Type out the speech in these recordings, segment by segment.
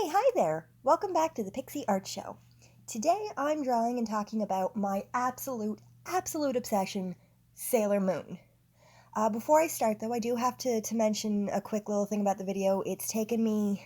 Hey, hi there! Welcome back to the Pixie Art Show. Today I'm drawing and talking about my absolute obsession, Sailor Moon. Before I start though, I do have to mention a quick little thing about the video. It's taken me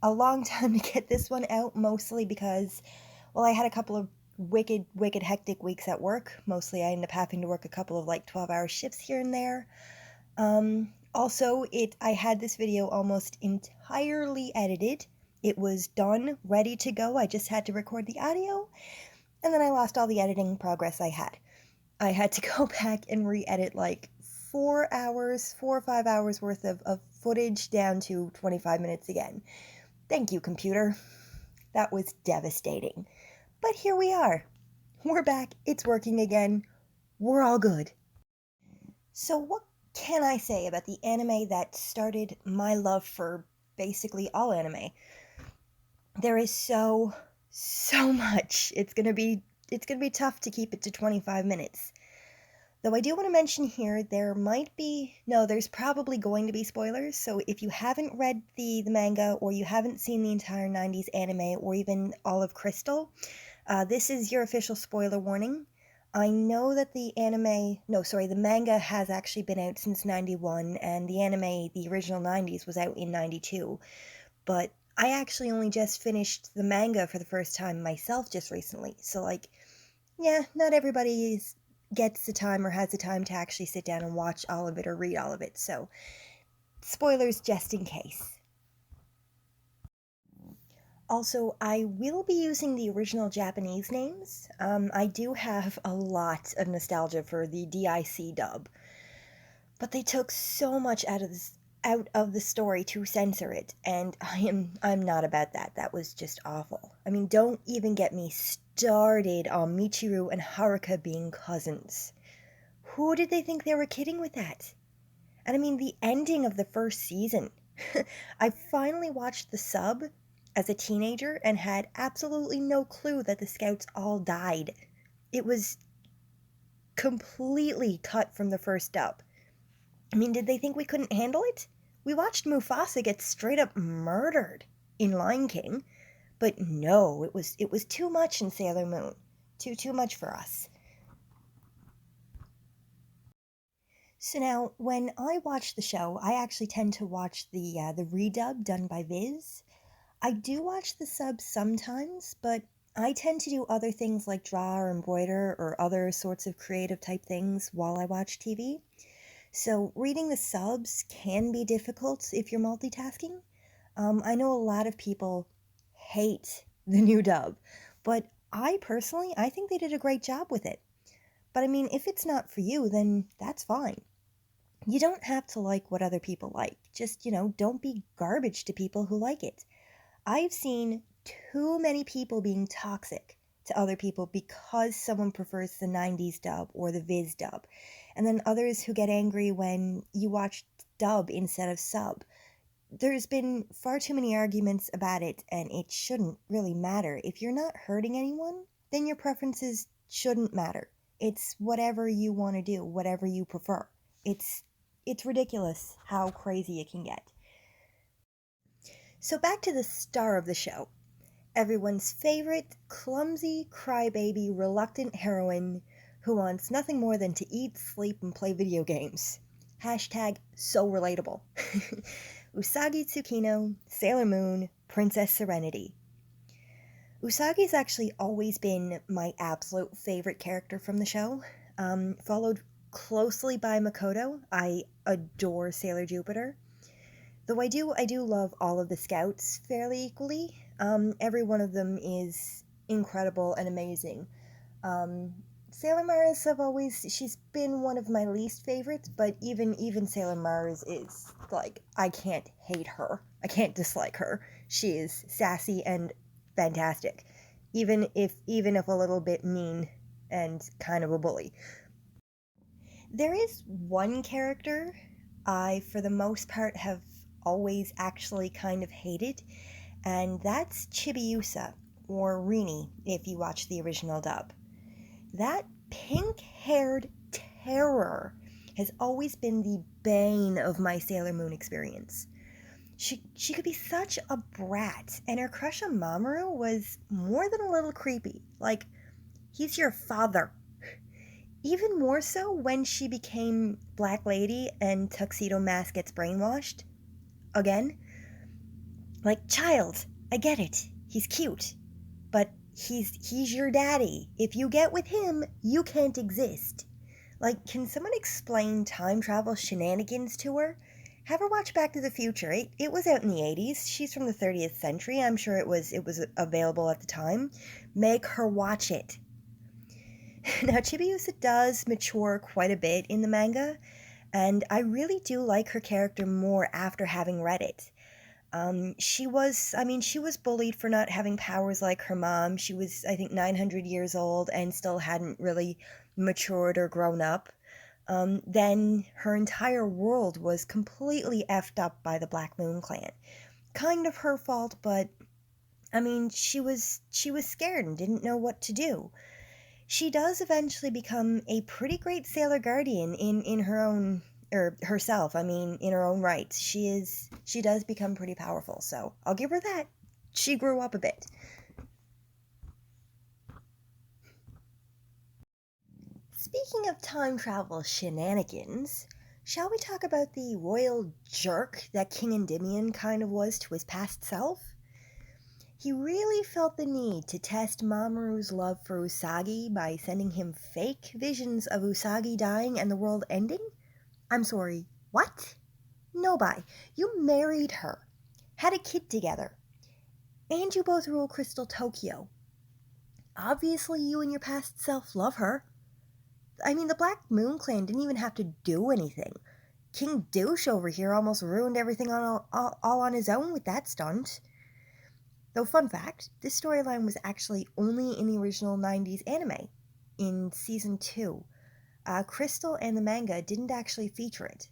a long time to get this one out, mostly because, well, I had a couple of wicked hectic weeks at work. Mostly I ended up having to work a couple of 12-hour shifts here and there. I had this video almost entirely edited. It was done, ready to go. I just had to record the audio, and then I lost all the editing progress I had. I had to go back and re-edit 4 or 5 hours worth of footage down to 25 minutes again. Thank you, computer. That was devastating. But here we are. We're back. It's working again. We're all good. So what can I say about the anime that started my love for basically all anime? There is so much. It's gonna be tough to keep it to 25 minutes. Though I do want to mention here, there's probably going to be spoilers, so if you haven't read the manga, or you haven't seen the entire 90s anime, or even all of Crystal, this is your official spoiler warning. I know that the manga has actually been out since 91, and the anime, the original 90s, was out in 92. But I actually only just finished the manga for the first time myself just recently. So, not everybody gets the time or has the time to actually sit down and watch all of it or read all of it. So, spoilers just in case. Also, I will be using the original Japanese names. I do have a lot of nostalgia for the DIC dub, but they took so much out of the story to censor it, and I'm not about that. That was just awful. I mean, don't even get me started on Michiru and Haruka being cousins. Who did they think they were kidding with that? And I mean, the ending of the first season. I finally watched the sub as a teenager and had absolutely no clue that the scouts all died. It was completely cut from the first dub. I mean, did they think we couldn't handle it? We watched Mufasa get straight up murdered in Lion King, but no, it was too much in Sailor Moon. Too much for us. So now, when I watch the show, I actually tend to watch the redub done by Viz. I do watch the subs sometimes, but I tend to do other things like draw or embroider or other sorts of creative type things while I watch TV. So reading the subs can be difficult if you're multitasking. I know a lot of people hate the new dub, but I think they did a great job with it. But I mean, if it's not for you, then that's fine. You don't have to like what other people like. Just, don't be garbage to people who like it. I've seen too many people being toxic to other people because someone prefers the 90s dub or the Viz dub, and then others who get angry when you watch dub instead of sub. There's been far too many arguments about it, and it shouldn't really matter. If you're not hurting anyone, then your preferences shouldn't matter. It's whatever you want to do, whatever you prefer. It's ridiculous how crazy it can get. So back to the star of the show. Everyone's favorite, clumsy, crybaby, reluctant heroine who wants nothing more than to eat, sleep, and play video games. Hashtag so relatable. Usagi Tsukino, Sailor Moon, Princess Serenity. Usagi's actually always been my absolute favorite character from the show, followed closely by Makoto. I adore Sailor Jupiter. Though I do love all of the scouts fairly equally. Every one of them is incredible and amazing. Sailor Mars she's been one of my least favorites, but even Sailor Mars is I can't hate her. I can't dislike her. She is sassy and fantastic. Even if a little bit mean and kind of a bully. There is one character I, for the most part, have always actually kind of hated, and that's Chibiusa, or Rini, if you watch the original dub. That pink-haired terror has always been the bane of my Sailor Moon experience. She could be such a brat, and her crush on Mamoru was more than a little creepy. Like, he's your father. Even more so when she became Black Lady and Tuxedo Mask gets brainwashed. Again, like, child, I get it. He's cute. But he's your daddy. If you get with him, you can't exist. Like, can someone explain time travel shenanigans to her? Have her watch Back to the Future. It was out in the 80s. She's from the 30th century. I'm sure it was available at the time. Make her watch it. Now, Chibiusa does mature quite a bit in the manga, and I really do like her character more after having read it. She was bullied for not having powers like her mom. She was, I think, 900 years old and still hadn't really matured or grown up. Then her entire world was completely effed up by the Black Moon Clan. Kind of her fault, but she was scared and didn't know what to do. She does eventually become a pretty great Sailor Guardian in her own or herself, in her own right. She does become pretty powerful, so I'll give her that. She grew up a bit. Speaking of time travel shenanigans, shall we talk about the royal jerk that King Endymion kind of was to his past self? He really felt the need to test Mamoru's love for Usagi by sending him fake visions of Usagi dying and the world ending? I'm sorry, what? No, bye. You married her, had a kid together, and you both rule Crystal Tokyo. Obviously, you and your past self love her. The Black Moon Clan didn't even have to do anything. King Douche over here almost ruined everything all on his own with that stunt. Though, fun fact, this storyline was actually only in the original 90s anime, in season 2. Crystal and the manga didn't actually feature it.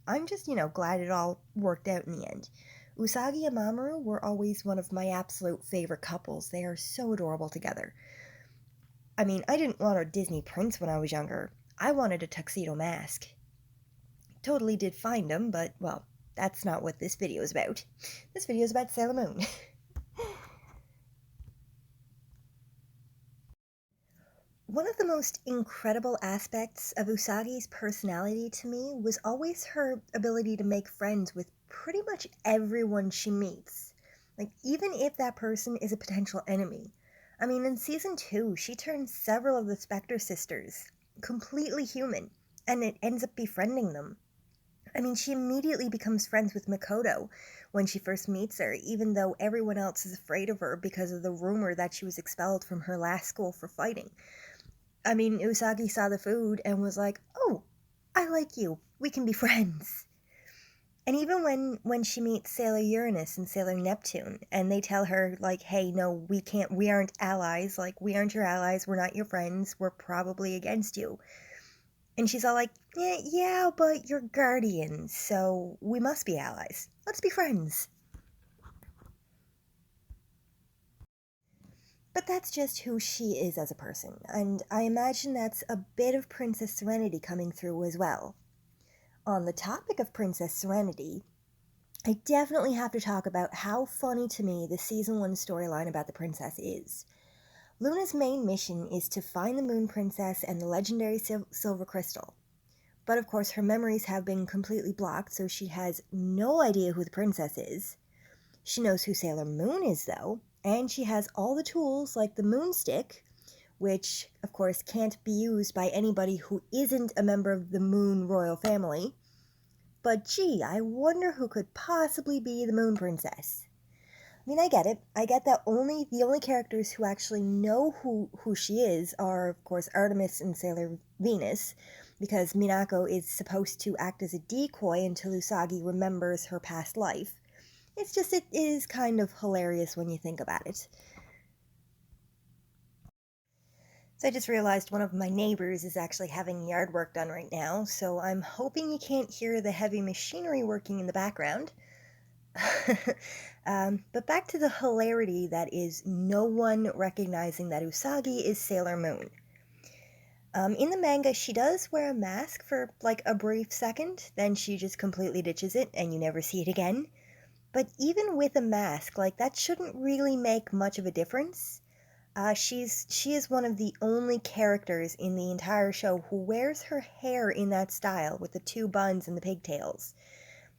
I'm just, glad it all worked out in the end. Usagi and Mamoru were always one of my absolute favorite couples. They are so adorable together. I didn't want a Disney prince when I was younger. I wanted a tuxedo mask. Totally did find him, but, well, that's not what this video is about. This video is about Sailor Moon. One of the most incredible aspects of Usagi's personality to me was always her ability to make friends with pretty much everyone she meets. Like, even if that person is a potential enemy. In season 2, she turns several of the Spectre sisters completely human, and it ends up befriending them. She immediately becomes friends with Makoto when she first meets her, even though everyone else is afraid of her because of the rumor that she was expelled from her last school for fighting. Usagi saw the food and was like, "Oh, I like you. We can be friends." And even when she meets Sailor Uranus and Sailor Neptune, and they tell her, like, "Hey, no, we aren't allies. Like, we aren't your allies. We're not your friends. We're probably against you." And she's all like, yeah, but you're guardians, so we must be allies. Let's be friends." But that's just who she is as a person, and I imagine that's a bit of Princess Serenity coming through as well. On the topic of Princess Serenity, I definitely have to talk about how funny to me the season 1 storyline about the princess is. Luna's main mission is to find the Moon Princess and the legendary Silver Crystal. But of course, her memories have been completely blocked, so she has no idea who the princess is. She knows who Sailor Moon is, though, and she has all the tools like the Moon Stick, which, of course, can't be used by anybody who isn't a member of the Moon royal family. But gee, I wonder who could possibly be the Moon Princess. I get it. I get that the only characters who actually know who she is are, of course, Artemis and Sailor Venus, because Minako is supposed to act as a decoy until Usagi remembers her past life. It's just, it is kind of hilarious when you think about it. So I just realized one of my neighbors is actually having yard work done right now, so I'm hoping you can't hear the heavy machinery working in the background. But back to the hilarity that is no one recognizing that Usagi is Sailor Moon. In the manga, she does wear a mask for like a brief second, then she just completely ditches it and you never see it again. But even with a mask, like that shouldn't really make much of a difference. She is one of the only characters in the entire show who wears her hair in that style with the two buns and the pigtails.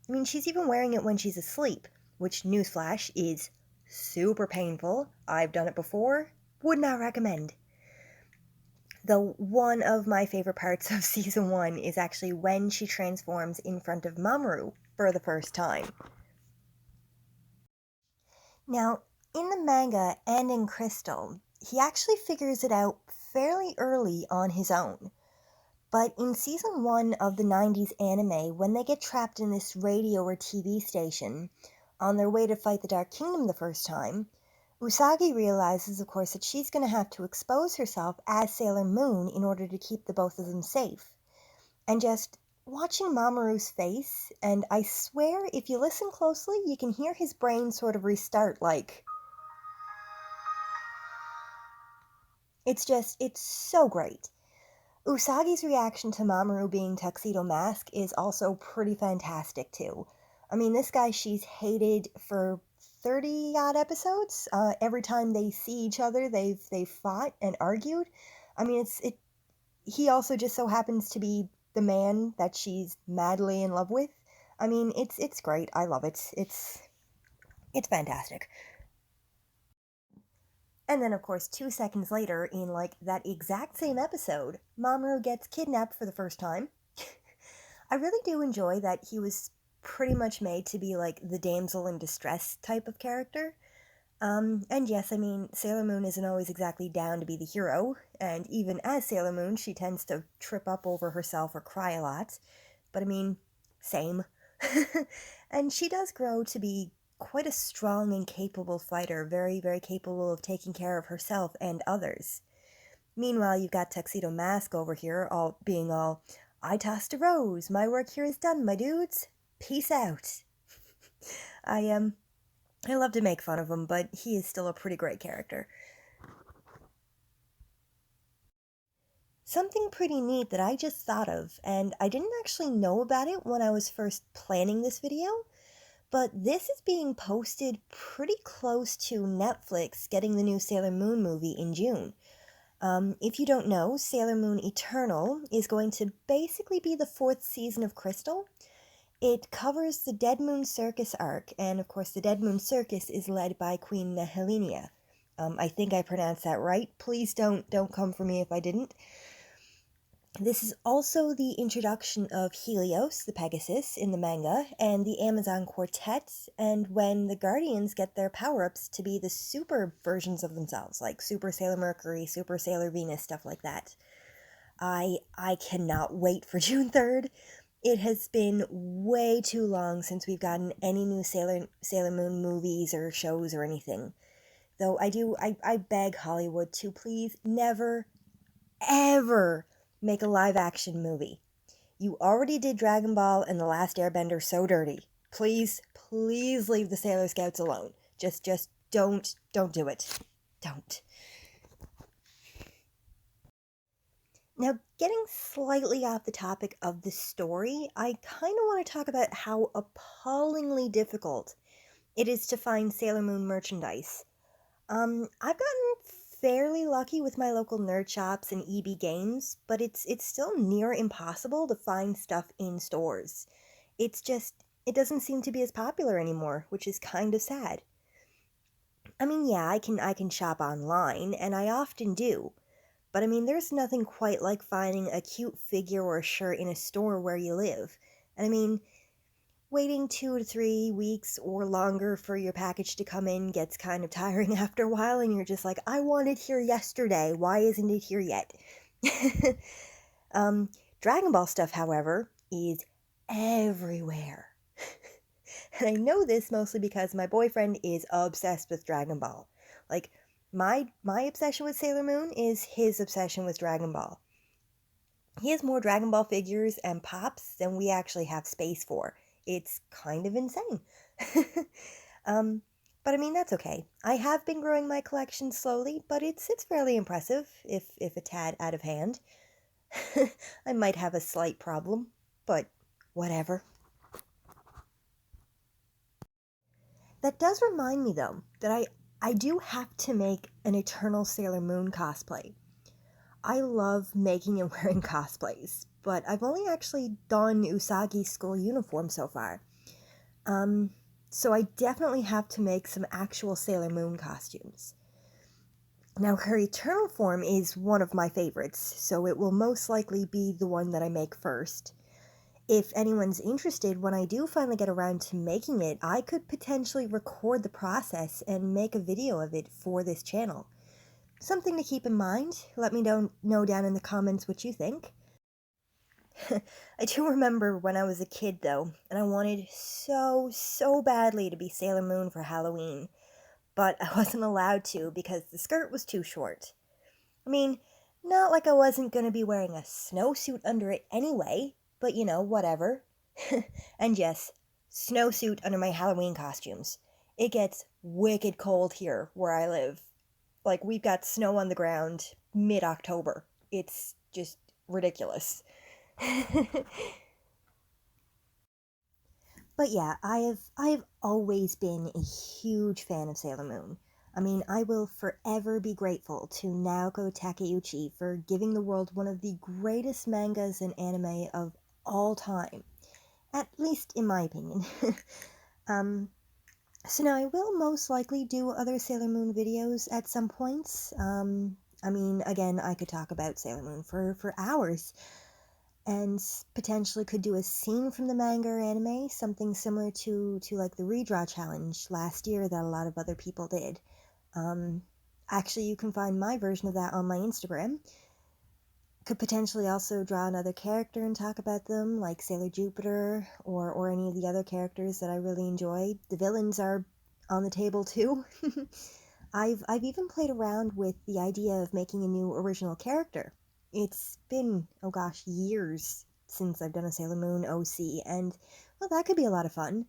I mean, she's even wearing it when she's asleep, which, newsflash, is super painful. I've done it before. Would not recommend. Though one of my favorite parts of season 1 is actually when she transforms in front of Mamoru for the first time. Now, in the manga and in Crystal, he actually figures it out fairly early on his own. But in season 1 of the 90s anime, when they get trapped in this radio or TV station on their way to fight the Dark Kingdom the first time, Usagi realizes, of course, that she's going to have to expose herself as Sailor Moon in order to keep the both of them safe. And just watching Mamoru's face, and I swear if you listen closely, you can hear his brain sort of restart, like... it's so great. Usagi's reaction to Mamoru being Tuxedo Mask is also pretty fantastic too. I mean, this guy she's hated for 30 odd episodes. Every time they see each other, they've fought and argued. I mean, he also just so happens to be the man that she's madly in love with. I mean, it's great. I love it. It's fantastic. And then, of course, 2 seconds later, in like that exact same episode, Mamoru gets kidnapped for the first time. I really do enjoy that he was pretty much made to be like the damsel in distress type of character. And yes, I mean, Sailor Moon isn't always exactly down to be the hero, and even as Sailor Moon, she tends to trip up over herself or cry a lot. But I mean, same. And she does grow to be quite a strong and capable fighter, very, very capable of taking care of herself and others. Meanwhile, you've got Tuxedo Mask over here, all being all, I tossed a rose, my work here is done, my dudes. Peace out. I love to make fun of him, but he is still a pretty great character. Something pretty neat that I just thought of, and I didn't actually know about it when I was first planning this video, but this is being posted pretty close to Netflix getting the new Sailor Moon movie in June. If you don't know, Sailor Moon Eternal is going to basically be the 4th season of Crystal. It covers the Dead Moon Circus arc, and of course the Dead Moon Circus is led by Queen Helenia. I think I pronounced that right. Please don't come for me if I didn't. This is also the introduction of Helios, the Pegasus, in the manga, and the Amazon Quartet, and when the Guardians get their power-ups to be the super versions of themselves, like Super Sailor Mercury, Super Sailor Venus, stuff like that. I cannot wait for June 3rd. It has been way too long since we've gotten any new Sailor Moon movies or shows or anything. Though I beg Hollywood to please never, ever make a live action movie. You already did Dragon Ball and The Last Airbender so dirty. Please, please leave the Sailor Scouts alone. Just don't do it. Don't. Now, getting slightly off the topic of the story, I kind of want to talk about how appallingly difficult it is to find Sailor Moon merchandise. I've gotten fairly lucky with my local nerd shops and EB Games, but it's still near impossible to find stuff in stores. It doesn't seem to be as popular anymore, which is kind of sad. I mean, yeah, I can shop online, and I often do. But I mean, there's nothing quite like finding a cute figure or a shirt in a store where you live. And I mean, waiting 2 to 3 weeks or longer for your package to come in gets kind of tiring after a while, and you're just like, I want it here yesterday. Why isn't it here yet? Dragon Ball stuff, however, is everywhere. And I know this mostly because my boyfriend is obsessed with Dragon Ball. Like, my obsession with Sailor Moon is his obsession with Dragon Ball. He has more Dragon Ball figures and pops than we actually have space for. It's kind of insane. But I mean, that's okay. I have been growing my collection slowly, but it's fairly impressive, if a tad out of hand. I might have a slight problem, but whatever. That does remind me, though, that I do have to make an Eternal Sailor Moon cosplay. I love making and wearing cosplays, but I've only actually done Usagi's school uniform so far. Um, so I definitely have to make some actual Sailor Moon costumes. Now, her Eternal form is one of my favorites, so it will most likely be the one that I make first. If anyone's interested, when I do finally get around to making it, I could potentially record the process and make a video of it for this channel. Something to keep in mind. Let me know down in the comments what you think. I do remember when I was a kid, though, and I wanted so badly to be Sailor Moon for Halloween, but I wasn't allowed to because the skirt was too short. I mean, not like I wasn't going to be wearing a snowsuit under it anyway, but you know, whatever. And yes, snowsuit under my Halloween costumes. It gets wicked cold here where I live. Like, we've got snow on the ground mid-October. It's just ridiculous. But yeah, I have always been a huge fan of Sailor Moon. I mean, I will forever be grateful to Naoko Takeuchi for giving the world one of the greatest mangas and anime of all time. At least in my opinion. um, so now I will most likely do other Sailor Moon videos at some points. I mean, again, I could talk about Sailor Moon for hours, and potentially could do a scene from the manga or anime, something similar to like the redraw challenge last year that a lot of other people did. Um, Actually, you can find my version of that on my Instagram. Could potentially also draw another character and talk about them, like Sailor Jupiter or any of the other characters that I really enjoy. The villains are on the table too. I've even played around with the idea of making a new original character. It's been, oh gosh, years since I've done a Sailor Moon OC, and well, that could be a lot of fun.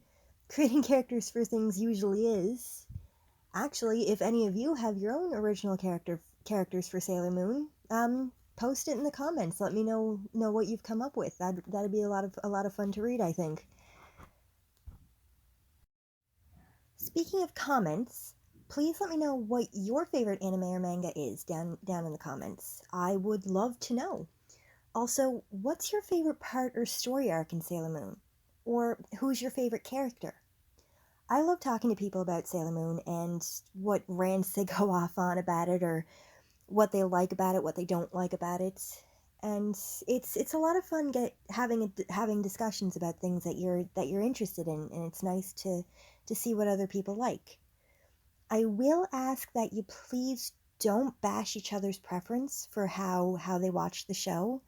Creating characters for things usually is. Actually, if any of you have your own original characters for Sailor Moon, post it in the comments. Let me know what you've come up with. That'd be a lot of fun to read, I think. Speaking of comments, please let me know what your favorite anime or manga is down in the comments. I would love to know. Also, what's your favorite part or story arc in Sailor Moon? Or who's your favorite character? I love talking to people about Sailor Moon and what rants they go off on about it, or what they like about it, what they don't like about it. And it's a lot of fun having discussions about things that you're interested in, and it's nice to see what other people like. I will ask that you please don't bash each other's preference for how they watch the show.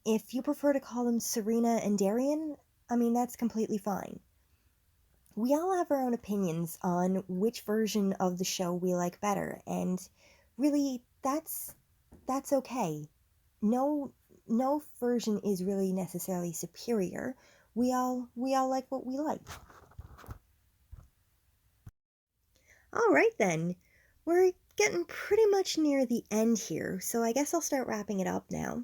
If you prefer to call them Serena and Darian, I mean, that's completely fine. We all have our own opinions on which version of the show we like better, and really, that's okay. No version is really necessarily superior. We all like what we like. All right then. We're getting pretty much near the end here, so I guess I'll start wrapping it up now.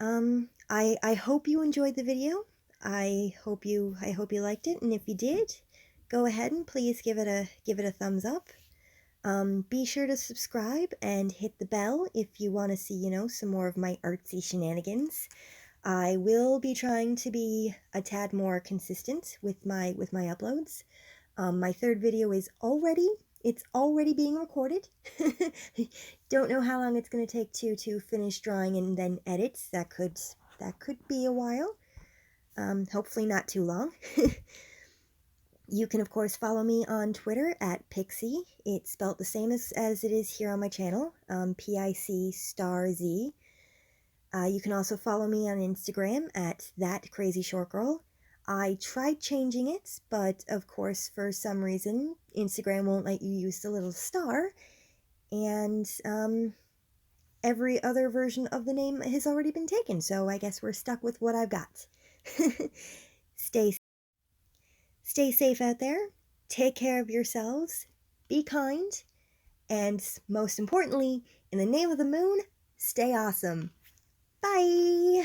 I hope you enjoyed the video. I hope you liked it, and if you did, go ahead and please give it a thumbs up. Be sure to subscribe and hit the bell if you want to see, some more of my artsy shenanigans. I will be trying to be a tad more consistent with my uploads. My third video is already being recorded. Don't know how long it's going to take to finish drawing and then edit. That could be a while. Hopefully not too long. You can, of course, follow me on Twitter at Pixie. It's spelled the same as it is here on my channel, PIC*Z. You can also follow me on Instagram at ThatCrazyShortGirl. I tried changing it, but of course, for some reason, Instagram won't let you use the little star, and every other version of the name has already been taken, so I guess we're stuck with what I've got. Stay safe out there, take care of yourselves, be kind, and most importantly, in the name of the moon, stay awesome. Bye!